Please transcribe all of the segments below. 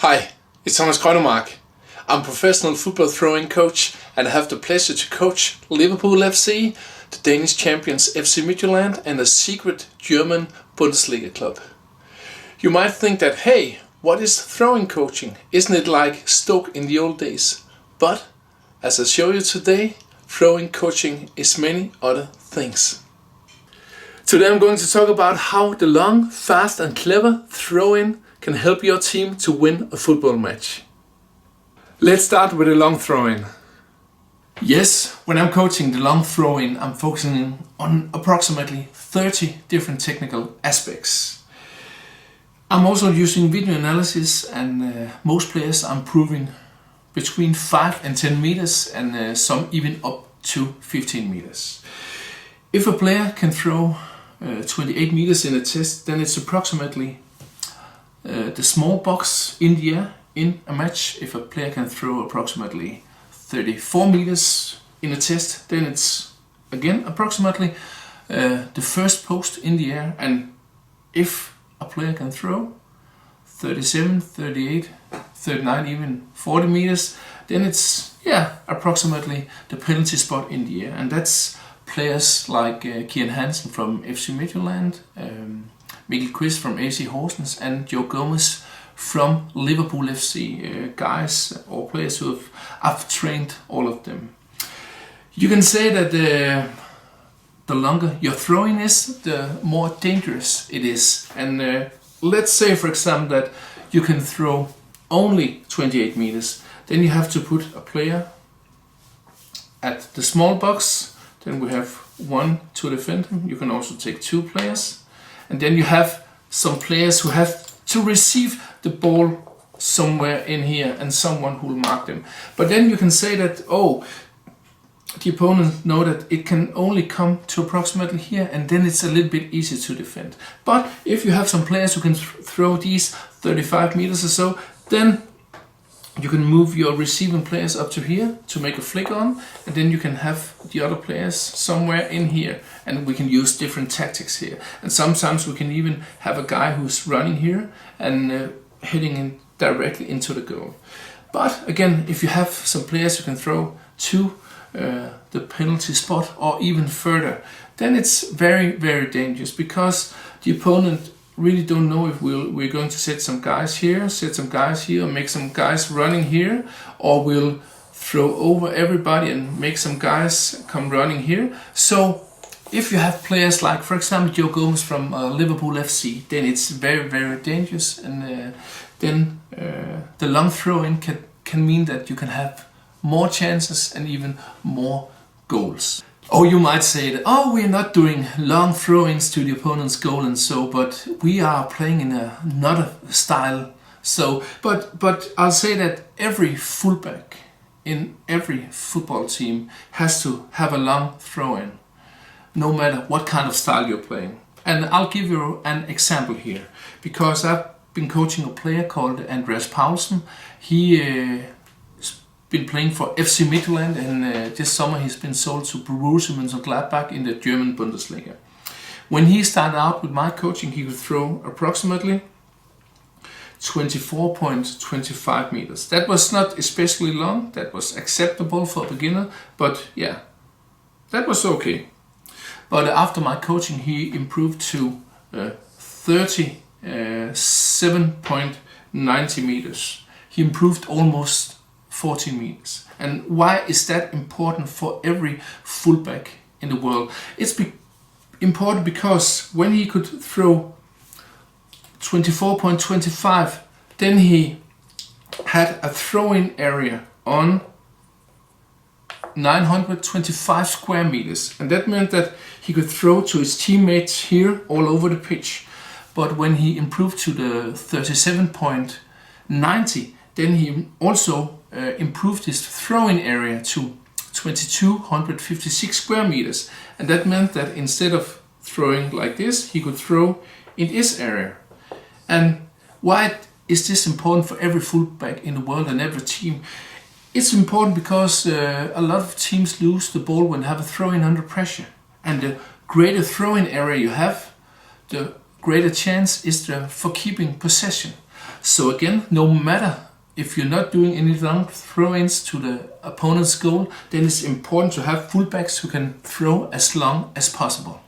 Hi, it's Thomas Gronnemark. I'm a professional football throwing coach and I have the pleasure to coach Liverpool FC, the Danish champions FC Midtjylland and a secret German Bundesliga club. You might think that, hey, what is throwing coaching? Isn't it like Stoke in the old days? But, as I show you today, throwing coaching is many other things. Today I'm going to talk about how the long, fast and clever throw-in can help your team to win a football match. Let's start with a long throw-in. Yes, when I'm coaching the long throw-in, I'm focusing on approximately 30 different technical aspects. I'm also using video analysis and most players are improving between 5 and 10 meters and some even up to 15 meters. If a player can throw 28 meters in a test, then it's approximately the small box in the air in a match. If a player can throw approximately 34 meters in a test, then it's again approximately the first post in the air. And if a player can throw 37, 38, 39, even 40 meters, then it's approximately the penalty spot in the air. And that's players like Kian Hansen from FC Midtjylland, Mikkel Quist from AC Horsens and Joe Gomez from Liverpool FC, guys or players who I've trained all of them. You can say that the longer your throwing is, the more dangerous it is. And let's say, for example, that you can throw only 28 meters. Then you have to put a player at the small box. Then we have one to defend him. You can also take two players. And then you have some players who have to receive the ball somewhere in here and someone who will mark them. But then you can say that, the opponent know that it can only come to approximately here, and then it's a little bit easier to defend. But if you have some players who can throw these 35 meters or so, then you can move your receiving players up to here to make a flick on, and then you can have the other players somewhere in here, and we can use different tactics here. And sometimes we can even have a guy who's running here and heading in directly into the goal. But again, if you have some players who can throw to the penalty spot or even further, then it's very, very dangerous, because the opponent really don't know if we're going to set some guys here, or make some guys running here, or we'll throw over everybody and make some guys come running here. So if you have players like, for example, Joe Gomez from Liverpool FC, then it's very, very dangerous, and then the long throw-in can mean that you can have more chances and even more goals. Oh, you might say that, we're not doing long throw-ins to the opponent's goal and so, but we are playing in another style. So, but I'll say that every fullback in every football team has to have a long throw-in, no matter what kind of style you're playing. And I'll give you an example here, because I've been coaching a player called Andreas Paulsen. He been playing for FC Midtjylland, and this summer he's been sold to Borussia Mönchengladbach in the German Bundesliga. When he started out with my coaching, he could throw approximately 24.25 meters. That was not especially long, that was acceptable for a beginner, but yeah, that was okay. But after my coaching, he improved to 37.90 meters. He improved almost 14 meters. And why is that important for every fullback in the world? It's important because when he could throw 24.25, then he had a throwing area on 925 square meters. And that meant that he could throw to his teammates here all over the pitch. But when he improved to the 37.90, then he also improved his throwing area to 2256 square meters. And that meant that instead of throwing like this, he could throw in this area. And why is this important for every fullback in the world and every team? It's important because a lot of teams lose the ball when they have a throw-in under pressure. And the greater throwing area you have, the greater chance is there for keeping possession. So again, no matter if you're not doing any long throw-ins to the opponent's goal, then it's important to have fullbacks who can throw as long as possible.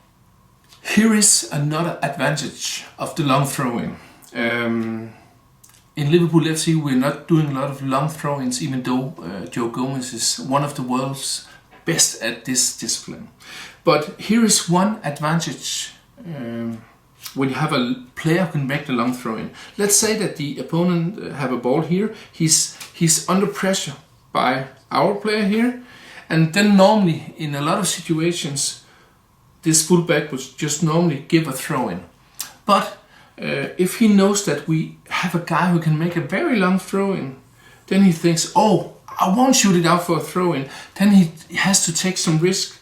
Here is another advantage of the long throw-in. In Liverpool FC, we're not doing a lot of long throw-ins, even though Joe Gomez is one of the world's best at this discipline. But here is one advantage when you have a player who can make the long throw-in. Let's say that the opponent have a ball here. He's under pressure by our player here, and then normally in a lot of situations, this fullback would just normally give a throw-in. But if he knows that we have a guy who can make a very long throw-in, then he thinks, oh, I won't shoot it out for a throw-in. Then he has to take some risk.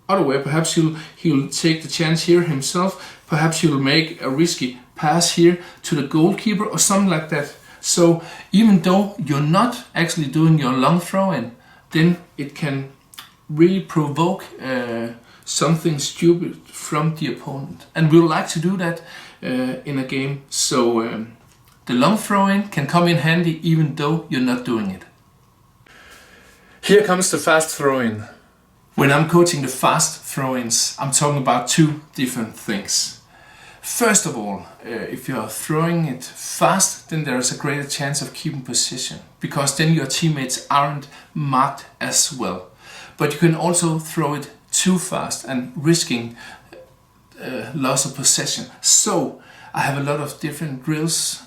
Otherwise, perhaps he'll take the chance here himself. Perhaps he'll make a risky pass here to the goalkeeper or something like that. So even though you're not actually doing your long throw-in, then it can really provoke something stupid from the opponent. And we would like to do that in a game. So the long throw-in can come in handy even though you're not doing it. Here comes the fast throw-in. When I'm coaching the fast throw-ins, I'm talking about two different things. First of all, if you're throwing it fast, then there is a greater chance of keeping position, because then your teammates aren't marked as well. But you can also throw it too fast and risking loss of possession. So I have a lot of different drills,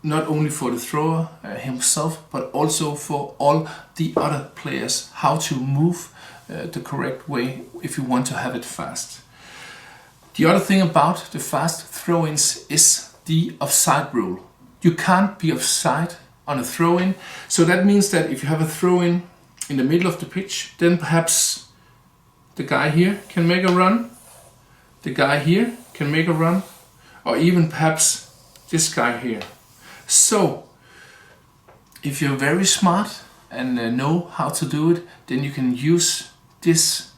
not only for the thrower himself, but also for all the other players, how to move the correct way if you want to have it fast. The other thing about the fast throw-ins is the offside rule. You can't be offside on a throw-in, so that means that if you have a throw-in in the middle of the pitch, then perhaps the guy here can make a run, the guy here can make a run, or even perhaps this guy here. So if you're very smart and know how to do it, then you can use this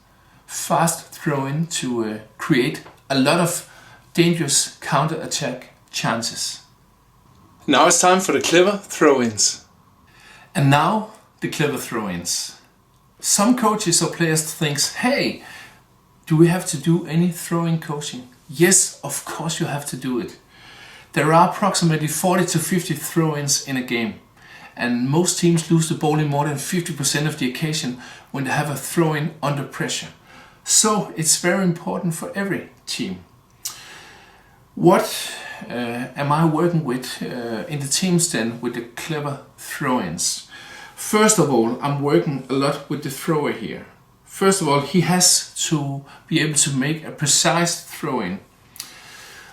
fast throw-in to create a lot of dangerous counter-attack chances. Now it's time for the clever throw-ins. And now the clever throw-ins. Some coaches or players think, hey, do we have to do any throwing coaching? Yes, of course you have to do it. There are approximately 40 to 50 throw-ins in a game, and most teams lose the ball in more than 50% of the occasion when they have a throw-in under pressure. So it's very important for every team. What am I working with in the teams then with the clever throw-ins? First of all, I'm working a lot with the thrower here. First of all, he has to be able to make a precise throw-in.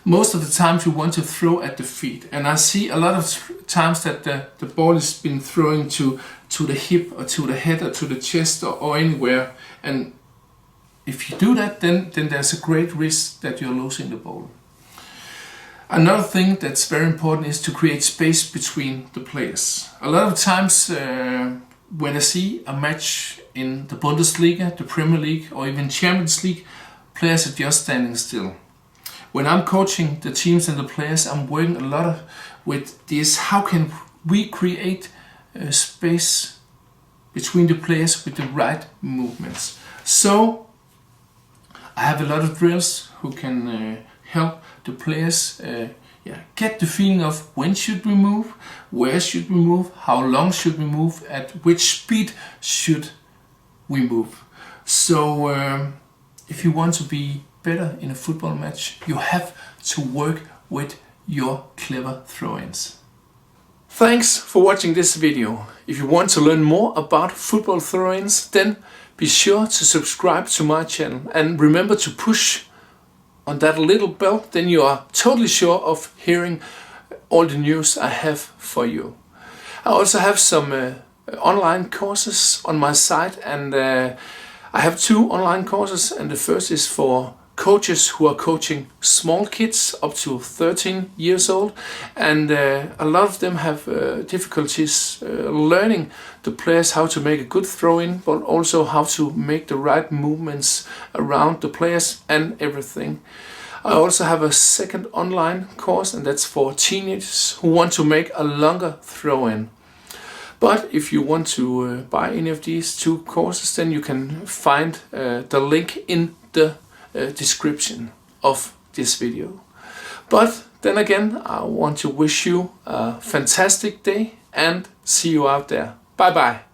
Most of the times you want to throw at the feet, and I see a lot of times that the ball has been thrown to the hip or to the head or to the chest or anywhere, and if you do that, then there's a great risk that you're losing the ball. Another thing that's very important is to create space between the players. A lot of times when I see a match in the Bundesliga, the Premier League, or even Champions League, players are just standing still. When I'm coaching the teams and the players, I'm working a lot with this. How can we create space between the players with the right movements? So I have a lot of drills who can help the players get the feeling of when should we move, where should we move, how long should we move, at which speed should we move. So if you want to be better in a football match, you have to work with your clever throw-ins. Thanks for watching this video. If you want to learn more about football throw-ins, then be sure to subscribe to my channel and remember to push on that little bell, then you are totally sure of hearing all the news I have for you. I also have some online courses on my site, and I have 2 online courses, and the first is for coaches who are coaching small kids up to 13 years old, and a lot of them have difficulties learning the players how to make a good throw-in, but also how to make the right movements around the players and everything. I also have a second online course, and that's for teenagers who want to make a longer throw-in. But if you want to buy any of these two courses, then you can find the link in the description of this video. But then again, I want to wish you a fantastic day and see you out there. Bye bye.